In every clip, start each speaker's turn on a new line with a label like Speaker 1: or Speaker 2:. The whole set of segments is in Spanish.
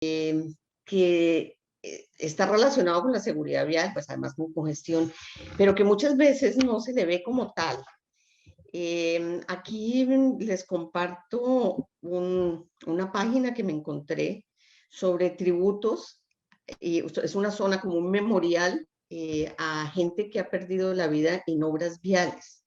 Speaker 1: que está relacionado con la seguridad vial, pues además con congestión, pero que muchas veces no se le ve como tal. Aquí les comparto una página que me encontré sobre tributos, y es una zona como un memorial a gente que ha perdido la vida en obras viales.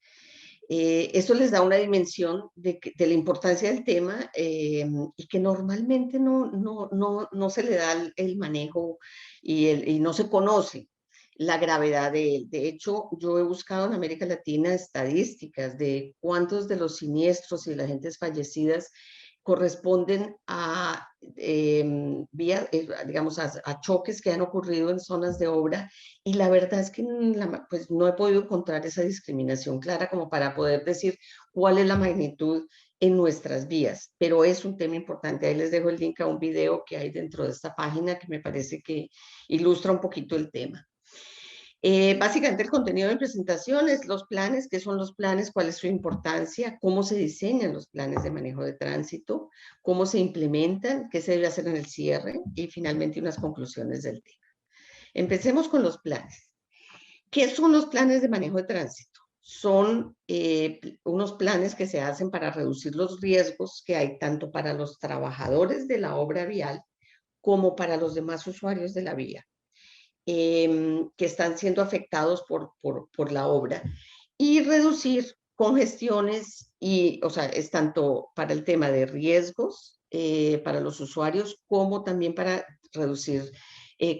Speaker 1: Eso les da una dimensión de la importancia del tema y que normalmente no se le da el manejo y no se conoce la gravedad de él. De hecho, yo he buscado en América Latina estadísticas de cuántos de los siniestros y de las gentes fallecidas corresponden a, digamos, a choques que han ocurrido en zonas de obra, y la verdad es que pues no he podido encontrar esa discriminación clara como para poder decir cuál es la magnitud en nuestras vías, pero es un tema importante. Ahí les dejo el link a un video que hay dentro de esta página que me parece que ilustra un poquito el tema. Básicamente el contenido de presentación es los planes, qué son los planes, cuál es su importancia, cómo se diseñan los planes de manejo de tránsito, cómo se implementan, qué se debe hacer en el cierre y finalmente unas conclusiones del tema. Empecemos con los planes. ¿Qué son los planes de manejo de tránsito? Son unos planes que se hacen para reducir los riesgos que hay tanto para los trabajadores de la obra vial como para los demás usuarios de la vía que están siendo afectados por la obra, y reducir congestiones, o sea, es tanto para el tema de riesgos para los usuarios como también para reducir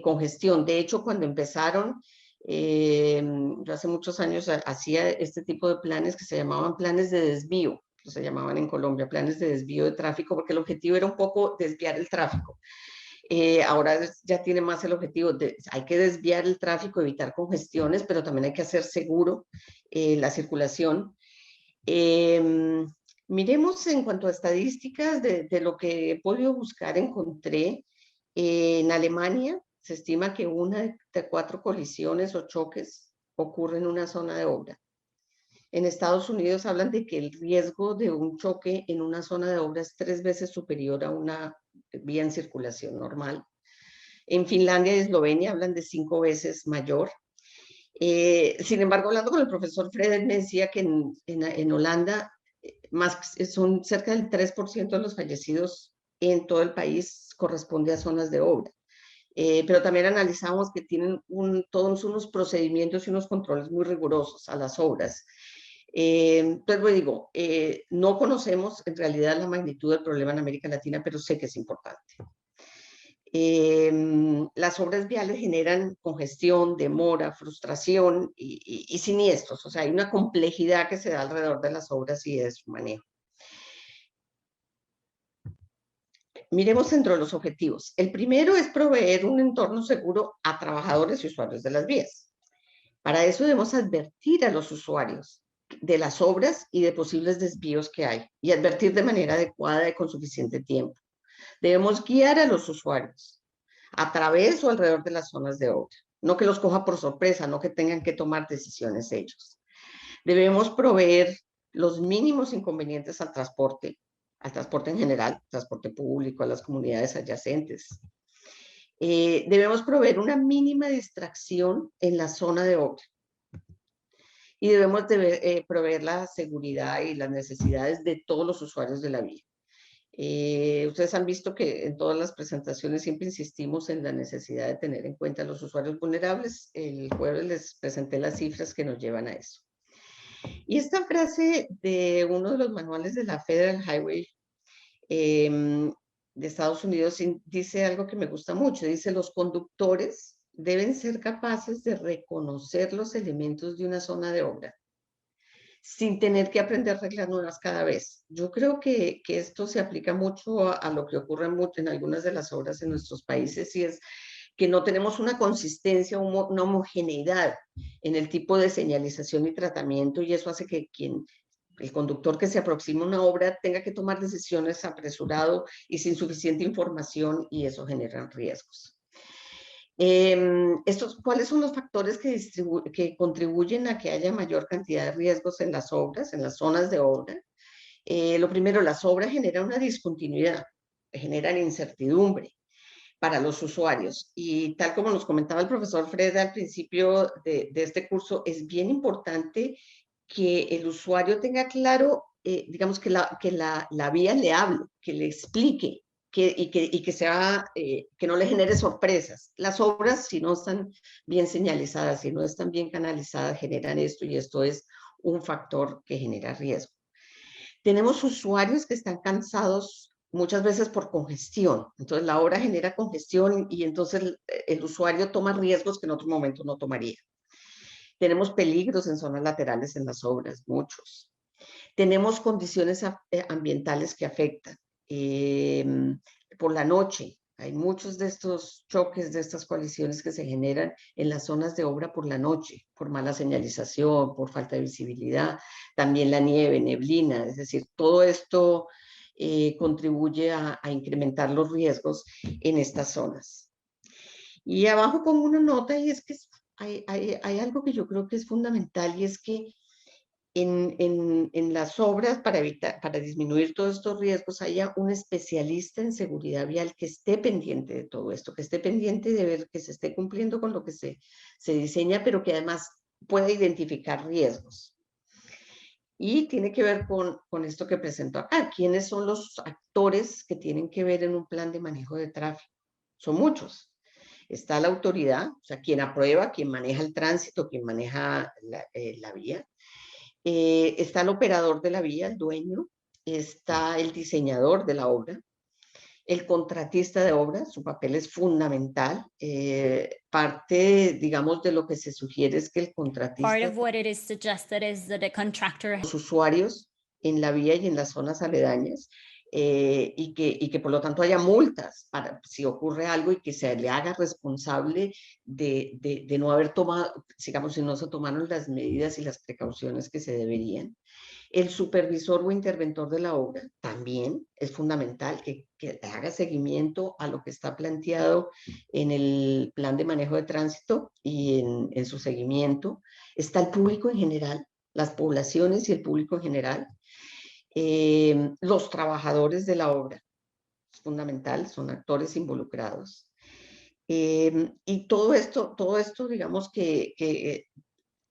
Speaker 1: congestión. De hecho, cuando empezaron, yo hace muchos años hacía este tipo de planes que se llamaban planes de desvío, se llamaban en Colombia planes de desvío de tráfico, porque el objetivo era un poco desviar el tráfico. Ahora ya tiene más el objetivo de, hay que desviar el tráfico, evitar congestiones, pero también hay que hacer seguro la circulación. Miremos en cuanto a estadísticas de lo que he podido buscar, encontré en Alemania, se estima que una de 4 colisiones o choques ocurre en una zona de obra. En Estados Unidos hablan de que el riesgo de un choque en una zona de obra es 3 veces superior a una vía en circulación normal. En Finlandia y Eslovenia hablan de 5 veces mayor. Sin embargo, hablando con el profesor Fredel, me decía que en Holanda son cerca del 3% de los fallecidos en todo el país corresponde a zonas de obra. Pero también analizamos que tienen todos unos procedimientos y unos controles muy rigurosos a las obras. Entonces, pues digo, no conocemos en realidad la magnitud del problema en América Latina, pero sé que es importante. Las obras viales generan congestión, demora, frustración y siniestros. O sea, hay una complejidad que se da alrededor de las obras y de su manejo. Miremos dentro de los objetivos. El primero es proveer un entorno seguro a trabajadores y usuarios de las vías. Para eso debemos advertir a los usuarios de las obras y de posibles desvíos que hay, y advertir de manera adecuada y con suficiente tiempo. Debemos guiar a los usuarios a través o alrededor de las zonas de obra, no que los coja por sorpresa, no que tengan que tomar decisiones ellos. Debemos proveer los mínimos inconvenientes al transporte en general, transporte público, a las comunidades adyacentes. Debemos proveer una mínima distracción en la zona de obra, y debemos proveer la seguridad y las necesidades de todos los usuarios de la vía. Ustedes han visto que en todas las presentaciones siempre insistimos en la necesidad de tener en cuenta a los usuarios vulnerables. El jueves les presenté las cifras que nos llevan a eso. Y esta frase de uno de los manuales de la Federal Highway de Estados Unidos dice algo que me gusta mucho. Dice: los conductores deben ser capaces de reconocer los elementos de una zona de obra sin tener que aprender reglas nuevas cada vez. Yo creo que esto se aplica mucho a lo que ocurre en algunas de las obras en nuestros países, y es que no tenemos una consistencia, una homogeneidad en el tipo de señalización y tratamiento, y eso hace que el conductor que se aproxima a una obra tenga que tomar decisiones apresurado y sin suficiente información, y eso genera riesgos. ¿Cuáles son los factores que contribuyen a que haya mayor cantidad de riesgos en las obras, en las zonas de obra? Lo primero, las obras generan una discontinuidad, generan incertidumbre. para los usuarios. Y tal como nos comentaba el profesor Fred al principio de este curso, es bien importante que el usuario tenga claro, digamos, que la vía le hable, que le explique, que no le genere sorpresas. Las obras, si no están bien señalizadas, si no están bien canalizadas, generan esto y esto es un factor que genera riesgo. Tenemos usuarios que están cansados muchas veces por congestión. Entonces la obra genera congestión y entonces el usuario toma riesgos que en otro momento no tomaría. Tenemos peligros en zonas laterales en las obras, muchos. Tenemos condiciones ambientales que afectan. Por la noche, hay muchos de estos choques, de estas colisiones que se generan en las zonas de obra por la noche, por mala señalización, por falta de visibilidad, también la nieve, neblina, es decir, todo esto contribuye a incrementar los riesgos en estas zonas. Y abajo pongo una nota y es que hay algo que yo creo que es fundamental y es que en las obras para disminuir todos estos riesgos haya un especialista en seguridad vial que esté pendiente de todo esto, que esté pendiente de ver que se esté cumpliendo con lo que se diseña, pero que además pueda identificar riesgos. Y tiene que ver con esto que presento acá. ¿Quiénes son los actores que tienen que ver en un plan de manejo de tráfico? Son muchos. Está la autoridad, o sea, quien aprueba, quien maneja el tránsito, quien maneja la vía. Está el operador de la vía, el dueño. Está el diseñador de la obra. El contratista de obra, su papel es fundamental. Parte, digamos, de lo que se sugiere es que el
Speaker 2: Part
Speaker 1: contratista,
Speaker 2: of what it is suggested is that the contractor
Speaker 1: los usuarios en la vía y en las zonas aledañas, y que por lo tanto haya multas para si ocurre algo y que se le haga responsable de no haber tomado, digamos, si no se tomaron las medidas y las precauciones que se deberían. El supervisor o interventor de la obra también es fundamental que haga seguimiento a lo que está planteado en el plan de manejo de tránsito y en su seguimiento. Está el público en general, las poblaciones y el público en general. Los trabajadores de la obra, es fundamental, son actores involucrados. Y todo esto, digamos que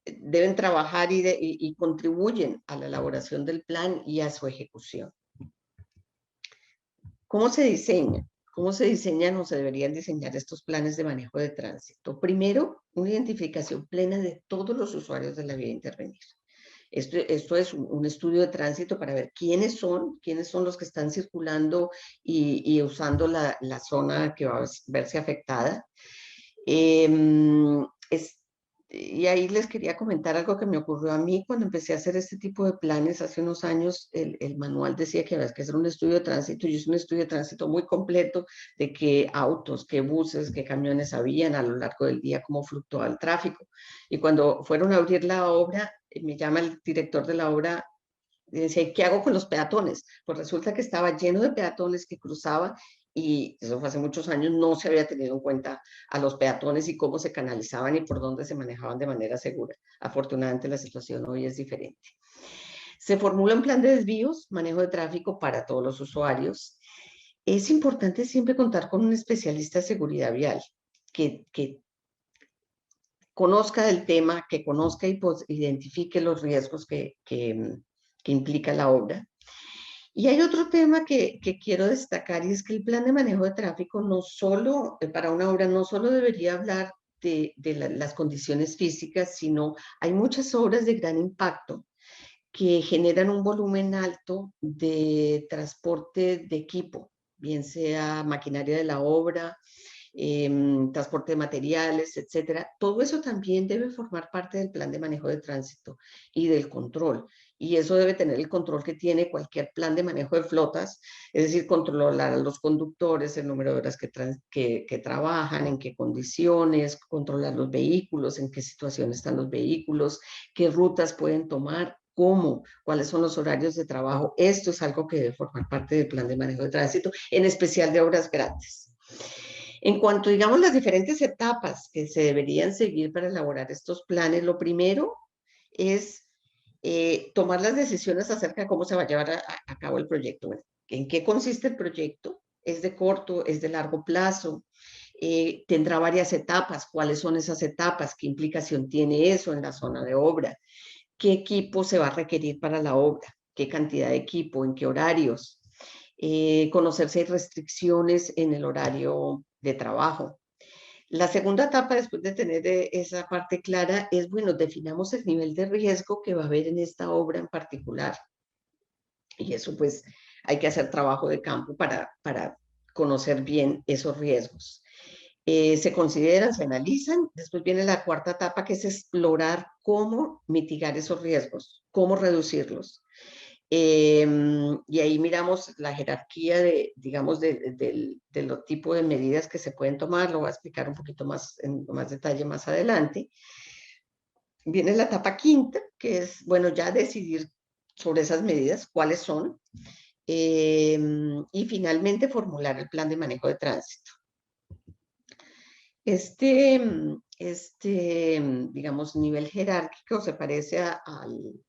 Speaker 1: deben trabajar y contribuyen a la elaboración del plan y a su ejecución. ¿Cómo se diseña? ¿Cómo se diseñan o se deberían diseñar estos planes de manejo de tránsito? Primero, una identificación plena de todos los usuarios de la vía a intervenir. Esto es un estudio de tránsito para ver quiénes son los que están circulando y usando la zona que va a verse afectada. Y ahí les quería comentar algo que me ocurrió a mí cuando empecé a hacer este tipo de planes hace unos años. El manual decía que había que hacer un estudio de tránsito y es un estudio de tránsito muy completo de qué autos, qué buses, qué camiones habían a lo largo del día, cómo fluctuaba el tráfico. Y cuando fueron a abrir la obra, me llama el director de la obra y decía, ¿qué hago con los peatones? Pues resulta que estaba lleno de peatones que cruzaban y eso fue hace muchos años, no se había tenido en cuenta a los peatones y cómo se canalizaban y por dónde se manejaban de manera segura. Afortunadamente la situación hoy es diferente. Se formula un plan de desvíos, manejo de tráfico para todos los usuarios. Es importante siempre contar con un especialista de seguridad vial que conozca del tema, que conozca y pues, identifique los riesgos que implica la obra. Y hay otro tema que quiero destacar y es que el plan de manejo de tráfico no solo, para una obra, no solo debería hablar de las condiciones físicas, sino hay muchas obras de gran impacto que generan un volumen alto de transporte de equipo, bien sea maquinaria de la obra, transporte de materiales, etcétera. Todo eso también debe formar parte del plan de manejo de tránsito y del control. Y eso debe tener el control que tiene cualquier plan de manejo de flotas, es decir, controlar a los conductores, el número de horas que trabajan, en qué condiciones, controlar los vehículos, en qué situación están los vehículos, qué rutas pueden tomar, cómo, cuáles son los horarios de trabajo. Esto es algo que debe formar parte del plan de manejo de tránsito, en especial de obras grandes. En cuanto, digamos, las diferentes etapas que se deberían seguir para elaborar estos planes, lo primero es tomar las decisiones acerca de cómo se va a llevar cabo el proyecto. Bueno, ¿en qué consiste el proyecto? ¿Es de corto, es de largo plazo? tendrá varias etapas. ¿Cuáles son esas etapas? ¿Qué implicación tiene eso en la zona de obra? ¿Qué equipo se va a requerir para la obra? ¿Qué cantidad de equipo? ¿En qué horarios? Conocer si hay restricciones en el horario de trabajo. La segunda etapa, después de tener esa parte clara, es, bueno, definamos el nivel de riesgo que va a haber en esta obra en particular. Y eso, pues, hay que hacer trabajo de campo para conocer bien esos riesgos. Se consideran, se analizan. Después viene la cuarta etapa, que es explorar cómo mitigar esos riesgos, cómo reducirlos. Y ahí miramos la jerarquía de, digamos, de los tipos de medidas que se pueden tomar. Lo voy a explicar un poquito más en más detalle más adelante. Viene la etapa quinta, que es, bueno, ya decidir sobre esas medidas, cuáles son, y finalmente formular el plan de manejo de tránsito. Digamos, nivel jerárquico se parece al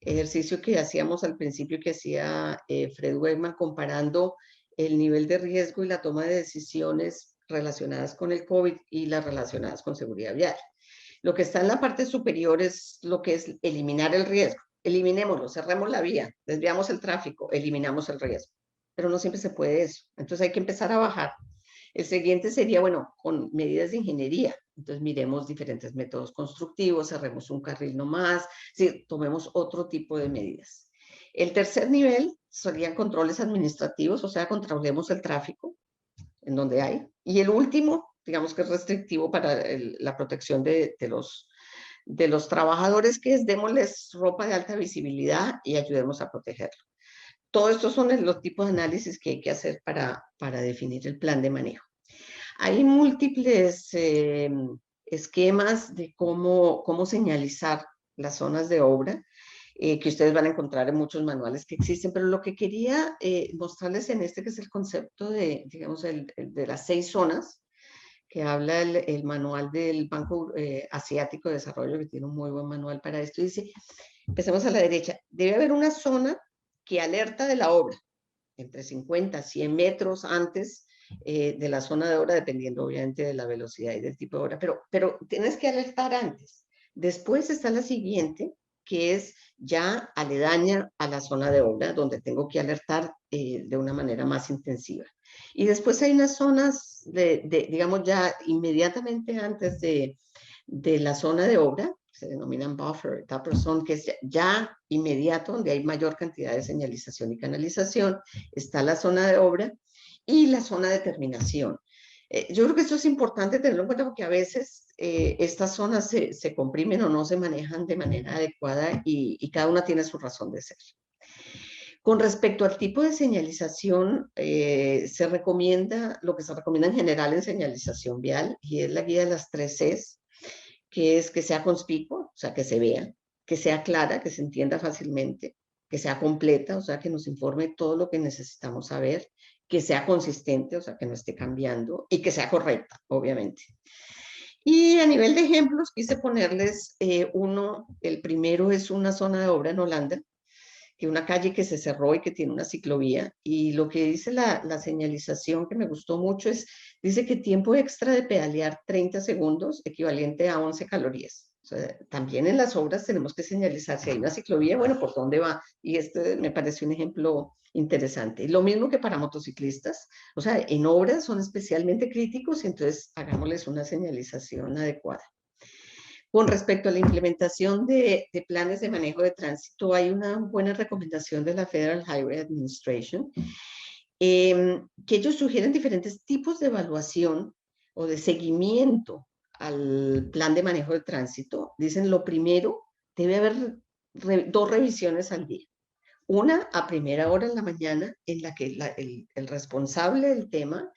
Speaker 1: ejercicio que hacíamos al principio que hacía Fred Wegman comparando el nivel de riesgo y la toma de decisiones relacionadas con el COVID y las relacionadas con seguridad vial. Lo que está en la parte superior es lo que es eliminar el riesgo. Eliminémoslo, cerremos la vía, desviamos el tráfico, eliminamos el riesgo. Pero no siempre se puede eso. Entonces hay que empezar a bajar. El siguiente sería, bueno, con medidas de ingeniería. Entonces miremos diferentes métodos constructivos, cerremos un carril nomás, sí, tomemos otro tipo de medidas. El tercer nivel serían controles administrativos, o sea, controlemos el tráfico en donde hay. Y el último, digamos que es restrictivo para la protección de los trabajadores, que es démosles ropa de alta visibilidad y ayudemos a protegerlo. Todo esto son los tipos de análisis que hay que hacer para definir el plan de manejo. Hay múltiples esquemas de cómo señalizar las zonas de obra, que ustedes van a encontrar en muchos manuales que existen, pero lo que quería mostrarles en este, que es el concepto de, digamos, de las 6 zonas, que habla el manual del Banco Asiático de Desarrollo, que tiene un muy buen manual para esto, dice, empecemos a la derecha, debe haber una zona que alerta de la obra, entre 50 a 100 metros antes de la zona de obra, dependiendo obviamente de la velocidad y del tipo de obra, pero tienes que alertar antes. Después está la siguiente, que es ya aledaña a la zona de obra, donde tengo que alertar de una manera más intensiva. Y después hay unas zonas, digamos, ya inmediatamente antes de la zona de obra, se denominan buffer zone, que es ya inmediato, donde hay mayor cantidad de señalización y canalización. Está la zona de obra y la zona de terminación. Yo creo que esto es importante tenerlo en cuenta porque a veces estas zonas se comprimen o no se manejan de manera adecuada y cada una tiene su razón de ser. Con respecto al tipo de señalización, se recomienda, lo que se recomienda en general en señalización vial, y es la guía de las 3 Cs, que es que sea conspicua, o sea, que se vea, que sea clara, que se entienda fácilmente, que sea completa, o sea, que nos informe todo lo que necesitamos saber, que sea consistente, o sea, que no esté cambiando, y que sea correcta, obviamente. Y a nivel de ejemplos, quise ponerles el primero es una zona de obra en Holanda, que una calle que se cerró y que tiene una ciclovía. Y lo que dice la señalización, que me gustó mucho, dice que tiempo extra de pedalear 30 segundos, equivalente a 11 calorías. O sea, también en las obras tenemos que señalizar si hay una ciclovía, bueno, por dónde va. Y este me parece un ejemplo interesante. Lo mismo que para motociclistas. O sea, en obras son especialmente críticos y entonces hagámosles una señalización adecuada. Con respecto a la implementación de planes de manejo de tránsito, hay una buena recomendación de la Federal Highway Administration, que ellos sugieren diferentes tipos de evaluación o de seguimiento al plan de manejo de tránsito. Dicen, lo primero, debe haber 2 revisiones al día. Una a primera hora en la mañana, en la que el responsable del tema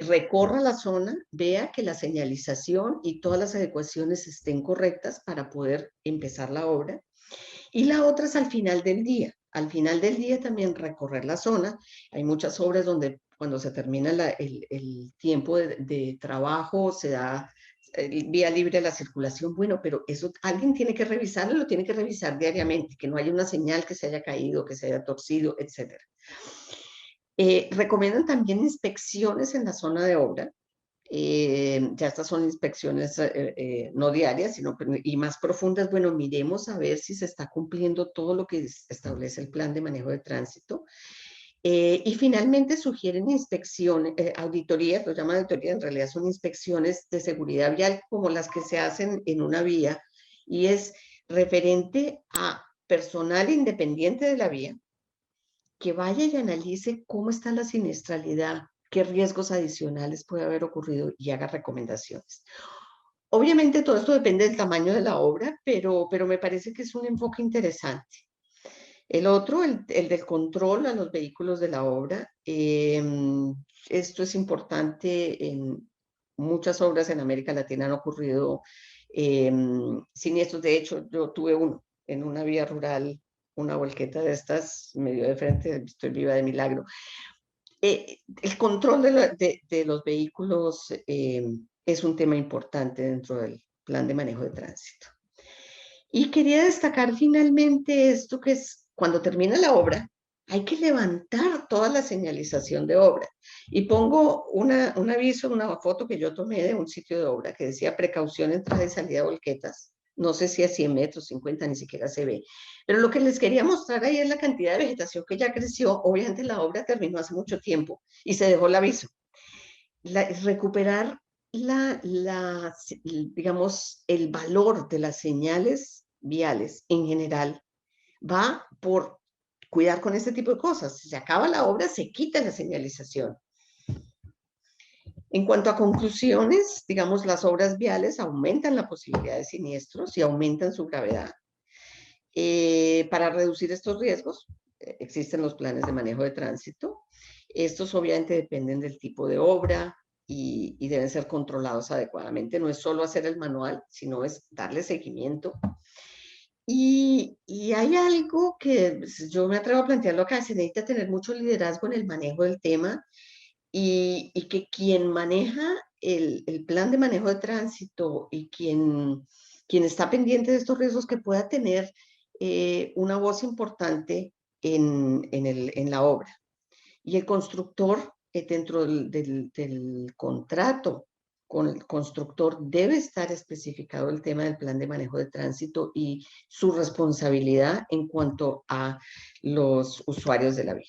Speaker 1: recorra la zona, vea que la señalización y todas las adecuaciones estén correctas para poder empezar la obra. Y la otra es al final del día. Al final del día también recorrer la zona. Hay muchas obras donde cuando se termina el tiempo de trabajo se da vía libre a la circulación. Bueno, pero eso alguien tiene que revisarlo, lo tiene que revisar diariamente, que no haya una señal que se haya caído, que se haya torcido, etcétera. Recomiendan también inspecciones en la zona de obra, Ya estas son inspecciones no diarias, sino y más profundas. Bueno, miremos a ver si se está cumpliendo todo lo que establece el plan de manejo de tránsito. Y finalmente sugieren inspecciones, auditorías, lo llaman auditorías, en realidad son inspecciones de seguridad vial como las que se hacen en una vía, y es referente a personal independiente de la vía que vaya y analice cómo está la siniestralidad, qué riesgos adicionales puede haber ocurrido y haga recomendaciones. Obviamente todo esto depende del tamaño de la obra, pero me parece que es un enfoque interesante. El otro, el del control a los vehículos de la obra. Esto es importante en muchas obras en América Latina han ocurrido siniestros. De hecho, yo tuve uno en una vía rural, una volqueta de estas, me dio de frente, estoy viva de milagro. El control de los vehículos es un tema importante dentro del plan de manejo de tránsito. Y quería destacar finalmente esto que es cuando termina la obra, hay que levantar toda la señalización de obra. Y pongo un aviso, una foto que yo tomé de un sitio de obra que decía precaución entrada y salida de volquetas. No sé si a 100 metros, 50, ni siquiera se ve. Pero lo que les quería mostrar ahí es la cantidad de vegetación que ya creció. Obviamente la obra terminó hace mucho tiempo y se dejó el aviso. Recuperar digamos, el valor de las señales viales en general va por cuidar con este tipo de cosas. Si se acaba la obra, se quita la señalización. En cuanto a conclusiones, digamos, las obras viales aumentan la posibilidad de siniestros y aumentan su gravedad. Para reducir estos riesgos, existen los planes de manejo de tránsito. Estos obviamente dependen del tipo de obra y deben ser controlados adecuadamente. No es solo hacer el manual, sino es darle seguimiento. Y hay algo que yo me atrevo a plantearlo acá: se necesita tener mucho liderazgo en el manejo del tema y que quien maneja el plan de manejo de tránsito y quien está pendiente de estos riesgos, que pueda tener una voz importante en la obra. Y el constructor, dentro del contrato con el constructor, debe estar especificado el tema del plan de manejo de tránsito y su responsabilidad en cuanto a los usuarios de la vía.